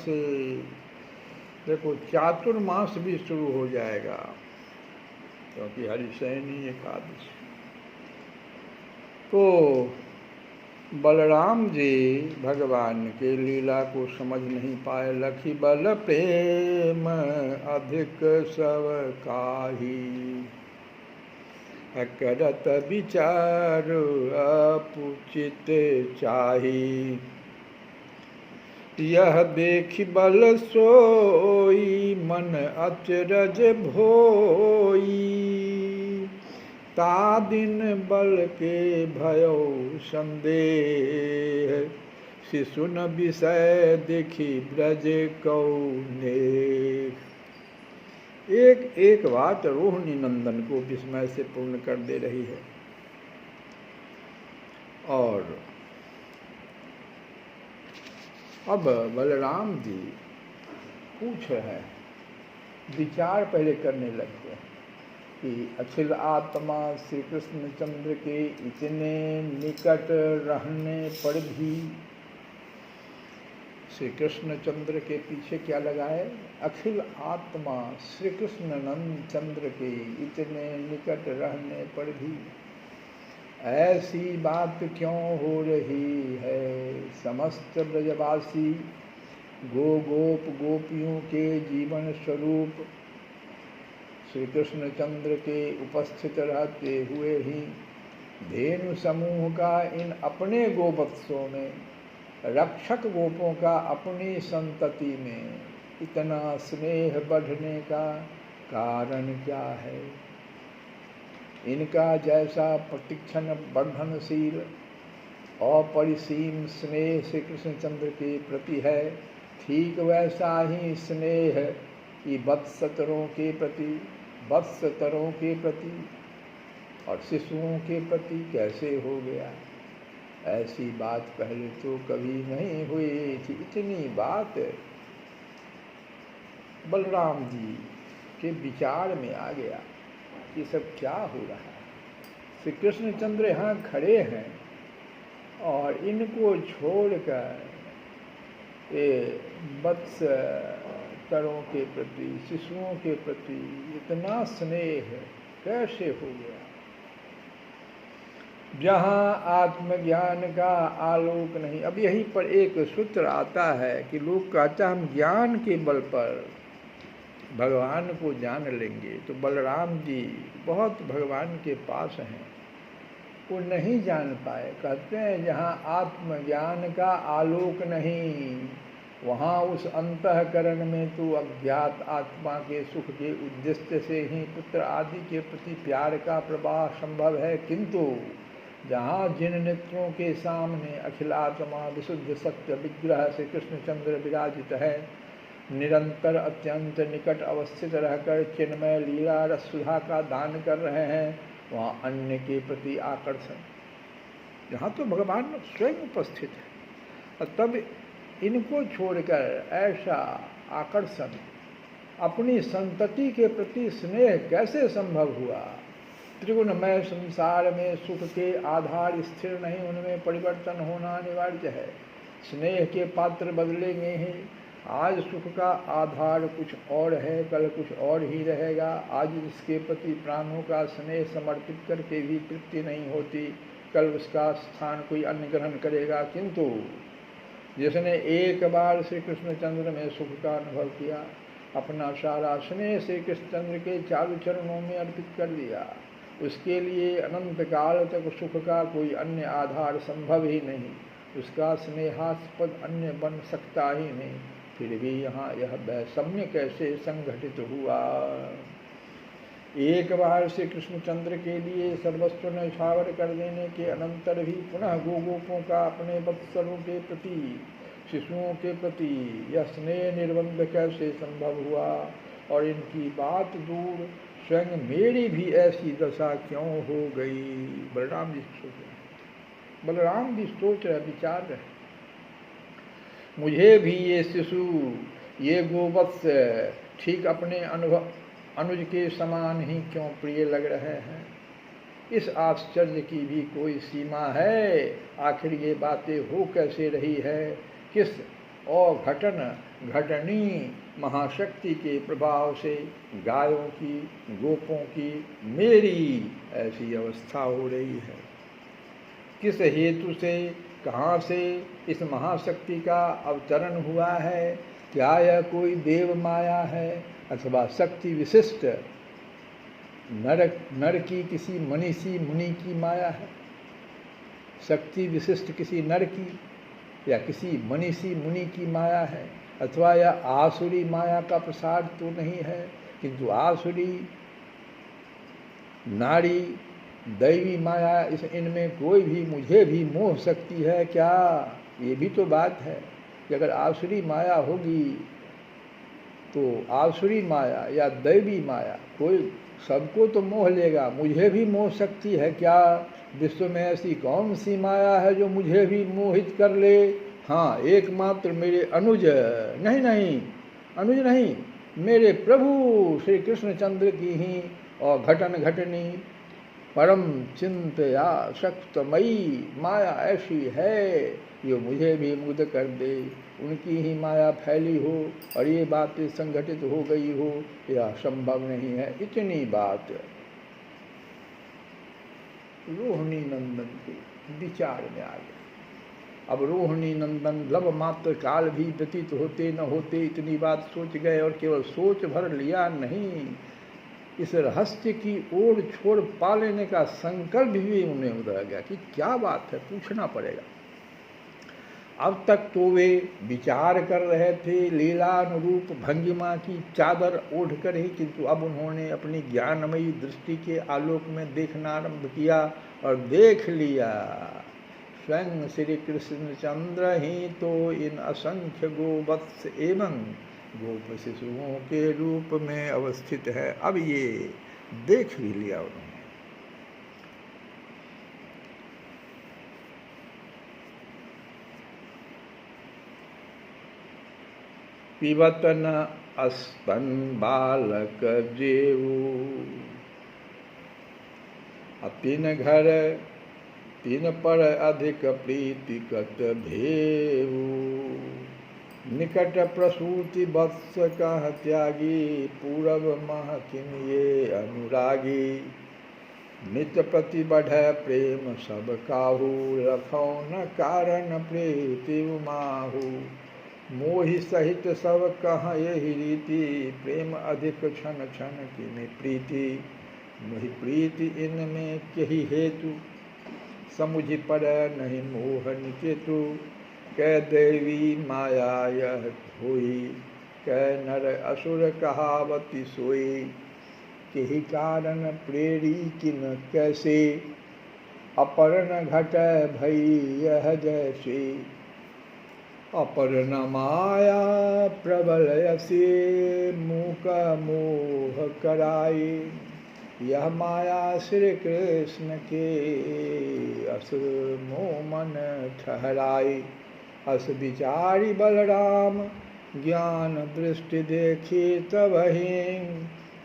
से देखो चातुर्मास भी शुरू हो जाएगा, क्योंकि हरिशयनी एकादशी। तो बलराम जी भगवान के लीला को समझ नहीं पाए। लखी बल प्रेम अधिक सब काही, करत विचार अपुचित चाही। यह देखि बल सोई मन अचरज भोई, ता दिन बल के भयो संदेह, शिशुन विषय देखी ब्रज कौने। एक एक बात रोहिणी नंदन को विस्मय से पूर्ण कर दे रही है। और अब बलराम जी पूछ रहे हैं, विचार पहले करने लगते हैं कि अखिल आत्मा श्री कृष्ण चंद्र के इतने निकट रहने पर भी श्री कृष्ण चंद्र के पीछे क्या लगाए? अखिल आत्मा श्री कृष्ण नंद चंद्र के इतने निकट रहने पर भी ऐसी बात क्यों हो रही है? समस्त ब्रजवासी गो गोप गोपियों के जीवन स्वरूप श्री कृष्ण चंद्र के उपस्थित रहते हुए ही धेनु समूह का इन अपने गोवत्सों में, रक्षक गोपों का अपनी संतति में इतना स्नेह बढ़ने का कारण क्या है? इनका जैसा प्रतिक्षण बंधनशील अपरिसीम स्नेह श्री कृष्णचंद्र के प्रति है, ठीक वैसा ही स्नेह वत्सतरों के प्रति और शिशुओं के प्रति कैसे हो गया? ऐसी बात पहले तो कभी नहीं हुई थी। इतनी बात बलराम जी के विचार में आ गया, ये सब क्या हो रहा है? श्री कृष्णचंद्र यहाँ खड़े हैं और इनको छोड़कर ये वत्स तरों के प्रति, शिशुओं के प्रति इतना स्नेह कैसे हो गया? जहाँ आत्मज्ञान का आलोक नहीं। अब यहीं पर एक सूत्र आता है कि लोग कहते हैं हम ज्ञान के बल पर भगवान को जान लेंगे। तो बलराम जी बहुत भगवान के पास हैं, वो नहीं जान पाए। कहते हैं जहाँ आत्मज्ञान का आलोक नहीं, वहाँ उस अंतःकरण में तो अज्ञात आत्मा के सुख के उद्देश्य से ही पुत्र आदि के प्रति प्यार का प्रवाह संभव है। किंतु जहाँ जिन नेत्रों के सामने अखिलात्मा विशुद्ध सत्य विग्रह से कृष्णचंद्र विराजित है, निरंतर अत्यंत निकट अवस्थित रहकर चिन्मय लीला रससुधा का दान कर रहे हैं, वहाँ अन्य के प्रति आकर्षण, यहाँ तो भगवान स्वयं उपस्थित है। और तब इनको छोड़कर ऐसा आकर्षण, अपनी संतति के प्रति स्नेह कैसे संभव हुआ? त्रिगुणमय संसार में सुख के आधार स्थिर नहीं, उनमें परिवर्तन होना अनिवार्य है। स्नेह के पात्र बदलेंगे ही। आज सुख का आधार कुछ और है, कल कुछ और ही रहेगा। आज जिसके प्रति प्राणों का स्नेह समर्पित करके भी तृप्ति नहीं होती, कल उसका स्थान कोई अन्य ग्रहण करेगा। किंतु जिसने एक बार श्री कृष्णचंद्र में सुख का अनुभव किया, अपना सारा स्नेह श्री कृष्णचंद्र के चालू चरणों में अर्पित कर दिया, उसके लिए अनंत काल तक सुख का कोई अन्य आधार संभव ही नहीं, उसका स्नेहास्पद अन्य बन सकता ही नहीं। फिर भी यहाँ यह वैषम्य कैसे संघटित हुआ? एक बार श्री कृष्णचंद्र के लिए सर्वस्व न्यौछावर कर देने के अनंतर भी पुनः गोगोपों का अपने वत्सलों के प्रति, शिशुओं के प्रति यह स्नेह निर्बंध कैसे संभव हुआ? और इनकी बात दूर, स्वयं मेरी भी ऐसी दशा क्यों हो गई? बलराम जी सोच रहे, बलराम जी सोच रहे, विचार रहे, मुझे भी ये शिशु, ये गोवत्स ठीक अपने अनुज के समान ही क्यों प्रिय लग रहे हैं? इस आश्चर्य की भी कोई सीमा है? आखिर ये बातें हो कैसे रही है? किस अघटन घटनी महाशक्ति के प्रभाव से गायों की, गोपों की मेरी ऐसी अवस्था हो रही है। किस हेतु से, कहाँ से इस महाशक्ति का अवतरण हुआ है? क्या यह कोई देव माया है अथवा शक्ति विशिष्ट नर की, किसी मनीषी मुनि की माया है? शक्ति विशिष्ट किसी नर की या किसी मनीषी मुनि की माया है, अथवा यह आसुरी माया का प्रसाद तो नहीं है, किंतु आसुरी, नारी, दैवी माया, इनमें कोई भी मुझे भी मोह सकती है क्या? ये भी तो बात है कि अगर आसुरी माया होगी तो आसुरी माया या दैवी माया कोई सबको तो मोह लेगा, मुझे भी मोह सकती है क्या? विश्व में ऐसी कौन सी माया है जो मुझे भी मोहित कर ले? हाँ, एकमात्र मेरे अनुज, नहीं, अनुज नहीं, मेरे प्रभु श्री कृष्णचंद्र की ही और घटन घटनी परम चिंतया शक्तमयी माया ऐसी है जो मुझे भी मुग्ध कर दे। उनकी ही माया फैली हो और ये बातें संगठित हो गई हो, यह संभव नहीं है। इतनी बात रोहिणी नंदन के विचार में आ गया। अब रोहिणी नंदन लव मात्र काल भी व्यतीत होते न होते इतनी बात सोच गए, और केवल सोच भर लिया नहीं, इस रहस्य की ओर छोड़ पा लेने का संकल्प भी उन्हें उतर गया कि क्या बात है, पूछना पड़ेगा। अब तक तो वे विचार कर रहे थे लीलानुरूप भंगिमा की चादर ओढ़ कर ही, किंतु अब उन्होंने अपनी ज्ञानमयी दृष्टि के आलोक में देखना आरंभ किया और देख लिया स्वयं श्री कृष्णचंद्र ही तो इन असंख्य गोवत्स एवं गोप शिशुओं के रूप में अवस्थित है। अब ये देख भी लिया उन्होंने। पिबत न अस्तन बालक जेऊ, तीन घर तीन पर अधिक प्रीति कत भेऊ, निकट प्रसूति वत्स कह त्यागी, पूरब मह किन ये अनुरागी, नित प्रति बढ़ प्रेम सब काहू, रखौ न कारण प्रीति उमाहू, मोहि सहित सब कह यही रीति, प्रेम अधिक क्षण क्षण किन प्रीति, मोहि प्रीति इनमें यही हेतु, समुझ पर नहीं मोह निकेतु, कै देवी माया यह होई, कै नर असुर कहावती सोई, केहि कारण प्रेरी किन कैसे, अपर न घट भई यह जैसे, अपर न माया प्रबल यसे, मूक मोह कराई, यह माया श्री कृष्ण के असुर मोह मन ठहराई, अस विचारी बलराम ज्ञान दृष्टि देखी तबहि,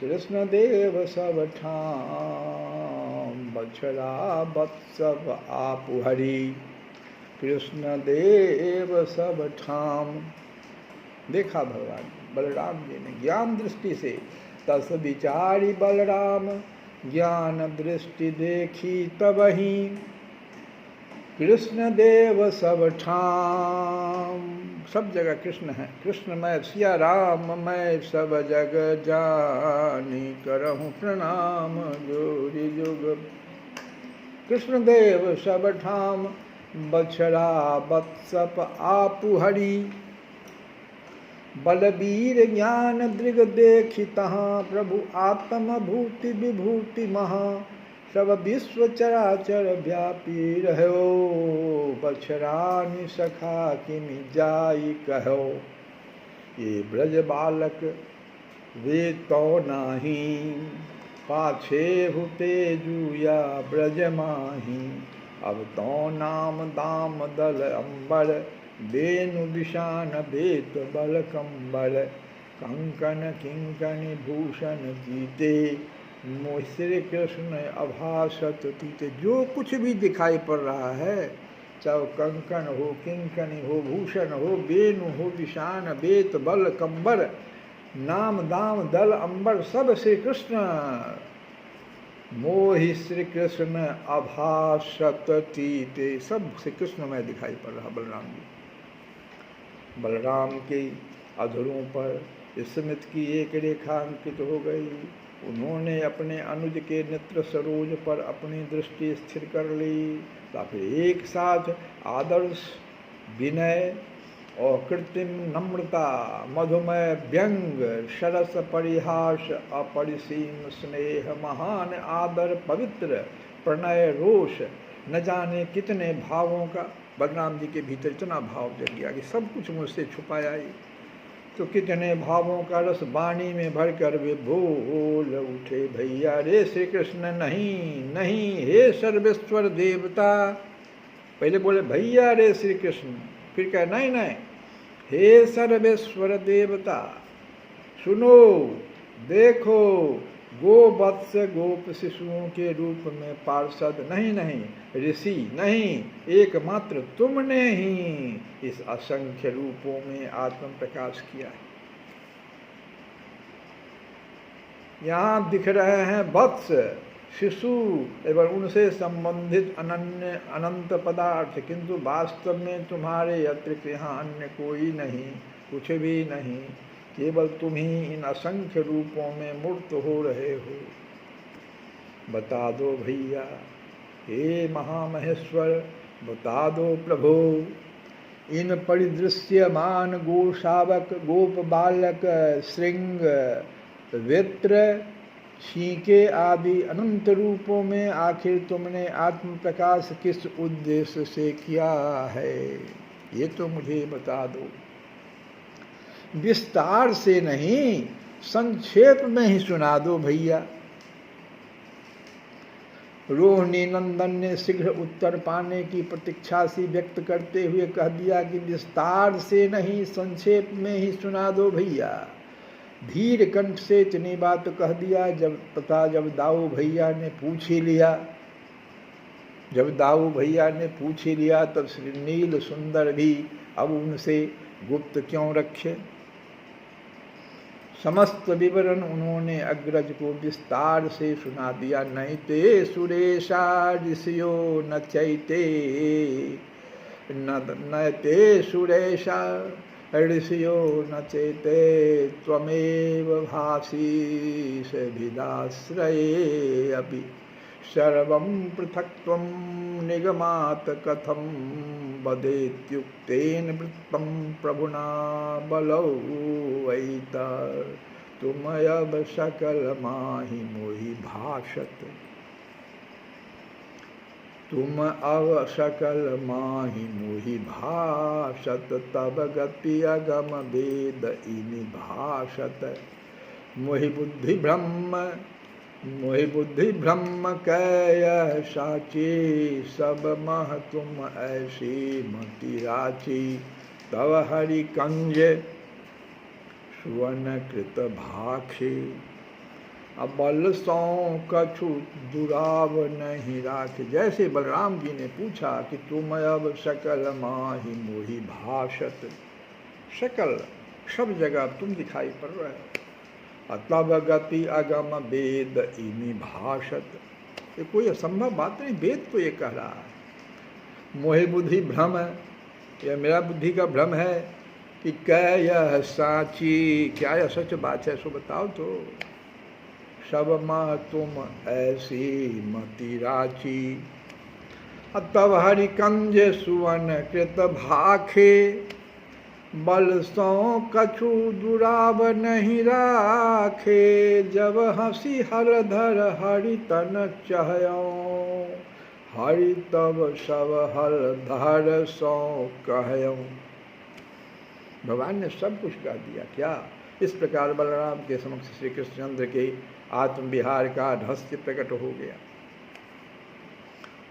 कृष्ण देव सब ठाम बछड़ा बत्सव आप हरि, कृष्ण देव सब ठाम। देखा भगवान बलराम जी ने ज्ञान दृष्टि से, तस विचारी बलराम ज्ञान दृष्टि देखी तबहि, कृष्ण देव सब ठाम। सब जगह कृष्ण है, कृष्ण मैं सिया राम मैं सब जग जानी, करहूँ प्रणाम जोरी जुग, कृष्ण देव सब ठाम बछड़ा बत्सप आपु हरि, बलबीर ज्ञान दृग देखि तहाँ, प्रभु आत्म भूति विभूति महा, सब विश्व चराचर व्यापी रहो, बछरानि सखा किमि जाई कहो, ये ब्रज बालक वे तो नाही, पाछे हुते जूया ब्रज माही, अब तो नाम दाम दल अंबर, बेनु विषान बेत बल कंबल, कंकन किंकनि भूषण जीते, मोह श्री कृष्ण अभासत तीते। जो कुछ भी दिखाई पड़ रहा है चाहे कंकन हो, किंकनी हो, भूषण हो, बेनु हो, विशान, बेत, बल, कंबर, नाम, दाम, दल, अंबर, सब श्री कृष्ण। मोहि श्री कृष्ण अभाषत तीते, सब श्री कृष्ण में दिखाई पड़ रहा बलराम जी। बलराम के अधरों पर स्मित की एक रेखा अंकित हो गई। उन्होंने अपने अनुज के नेत्र सरोज पर अपनी दृष्टि स्थिर कर ली। फिर एक साथ आदर्श, विनय और कृत्रिम नम्रता, मधुमय व्यंग, सरस परिहास, अपरिसीम स्नेह, महान आदर, पवित्र प्रणय, रोष, न जाने कितने भावों का बलराम जी के भीतर इतना भाव जग गया कि सब कुछ मुझसे छुपाया ही। तो कितने भावों का रस वाणी में भरकर वे बोल उठे, भैया रे श्री कृष्ण नहीं नहीं, हे सर्वेश्वर देवता। पहले बोले भैया रे श्री कृष्ण, फिर कहे नहीं नहीं, हे सर्वेश्वर देवता, सुनो देखो, गोवत्स गोप शिशुओं के रूप में पार्षद नहीं नहीं, ऋषि नहीं, एकमात्र तुमने ही इस असंख्य रूपों में आत्म प्रकाश किया है। यहाँ दिख रहे हैं वत्स, शिशु एवं उनसे संबंधित अनन्य अनंत पदार्थ, किंतु वास्तव में तुम्हारे अतिरिक्त यहाँ अन्य कोई नहीं, कुछ भी नहीं, केवल तुम ही इन असंख्य रूपों में मूर्त हो रहे हो। बता दो भैया, हे महामहेश्वर, बता दो प्रभु, इन परिदृश्यमान गोशावक, गोप बालक, श्रृंग, वित्र, छींके आदि अनंत रूपों में आखिर तुमने आत्म प्रकाश किस उद्देश्य से किया है, ये तो मुझे बता दो। विस्तार से नहीं, संक्षेप में ही सुना दो भैया। रोहिणी नंदन ने शीघ्र उत्तर पाने की प्रतीक्षा सी व्यक्त करते हुए कह दिया कि विस्तार से नहीं, संक्षेप में ही सुना दो भैया। धीर कंठ से इतनी बात कह दिया जब दाऊ भैया ने पूछ ही लिया। जब दाऊ भैया ने पूछ ही लिया तब श्री नील सुंदर भी अब उनसे गुप्त क्यों रखे। समस्त विवरण उन्होंने अग्रज को विस्तार से सुना दिया। नैते सुरेशा ऋषियो न चैते, नैते सुरेशा ऋषियो न चैते, त्वमेव भासी सभिदाश्रये अपि सर्वं पृथक्त्वं निगमात् कथं वदेत्युक्तेन वृत्तं प्रभुना बलौ वैत, तुमयब सकल माहि मोहि भाषत, तुम अव सकल माहि मोहि भाषत, तब गति अगम वेद इनि भाषत, मोहि बुद्धि ब्रह्म कय साची, सब मह तुम ऐसी मति राची, तव हरि कंज सुवन कृत भाखी, अबल सौ कछु दुराव नहीं राखे। जैसे बलराम जी ने पूछा कि तुम अब सकल माहि मोहि भाषत, सकल सब जगह तुम दिखाई पड़ रहे हो, तब गति अगम वेद इनि भाषत, ये कोई असंभव बात नहीं, वेद तो ये कह रहा है। मोहि बुद्धि भ्रम, यह मेरा बुद्धि का भ्रम है कि क्या यह साची, क्या यह सच बात है, सो बताओ तो। सब माँ तुम ऐसी मति राची, तब हरि कंज सुवन कृत भाखे, बल सौ कछु दुराव नहीं राखे, जब हंसी हरधर हरि तन चहयो, हरि तब सब हरधर सौ कहयो। भगवान ने सब कुछ कह दिया क्या। इस प्रकार बलराम के समक्ष श्री कृष्णचंद्र के आत्म विहार का रहस्य प्रकट हो गया।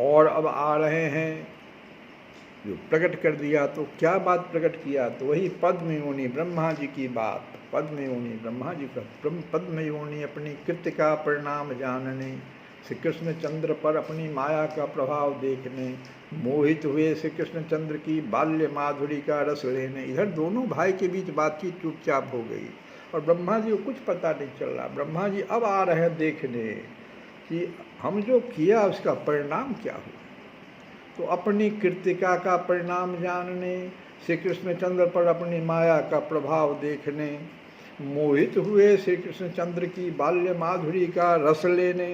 और अब आ रहे हैं जो प्रकट कर दिया, तो क्या बात प्रकट किया, तो वही पद्मयोनि ब्रह्मा जी की बात। पद्मयोनि ब्रह्मा जी का, पद्मयोनि अपनी कृत्य का परिणाम जानने, श्री कृष्ण चंद्र पर अपनी माया का प्रभाव देखने, मोहित हुए श्री कृष्ण चंद्र की बाल्य माधुरी का रस लेने। इधर दोनों भाई के बीच बातचीत चुपचाप हो गई और ब्रह्मा जी को कुछ पता नहीं चल रहा। ब्रह्मा जी अब आ रहे हैं देखने कि हम जो किया उसका परिणाम क्या हुआ। तो अपनी कृतिका का परिणाम जानने, श्री कृष्ण चंद्र पर अपनी माया का प्रभाव देखने, मोहित हुए श्री कृष्ण चंद्र की बाल्य माधुरी का रस लेने,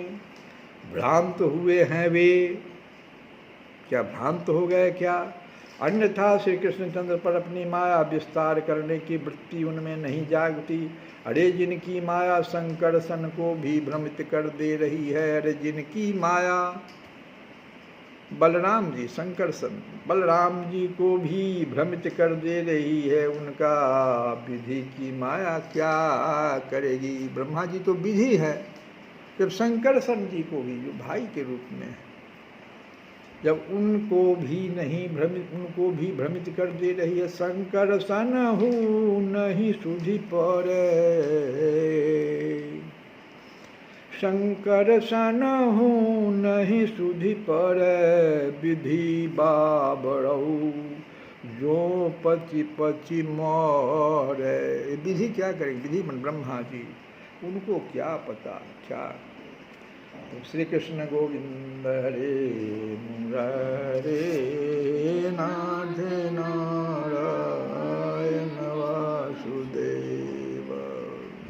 भ्रांत हुए हैं वे। क्या भ्रांत हो गए क्या? अन्यथा श्री कृष्ण चंद्र पर अपनी माया विस्तार करने की वृत्ति उनमें नहीं जागती। अरे जिनकी माया संकर्षण को भी भ्रमित कर दे रही है, अरे जिनकी माया बलराम जी, संकर्षण बलराम जी को भी भ्रमित कर दे रही है, उनका विधि की माया क्या करेगी। ब्रह्मा जी तो विधि है, जब संकर्षण जी को भी, जो भाई के रूप में है, जब उनको भी भ्रमित कर दे रही है। संकर्षण हूँ नहीं सुधि परे, संकर्षण हूँ नहीं सुधि परे, विधि बाबरऊ जो पति पति मोरे। विधि क्या करेगी? विधि मन ब्रह्मा जी, उनको क्या पता क्या। तो श्री कृष्ण गोविंद हरे मुरारे।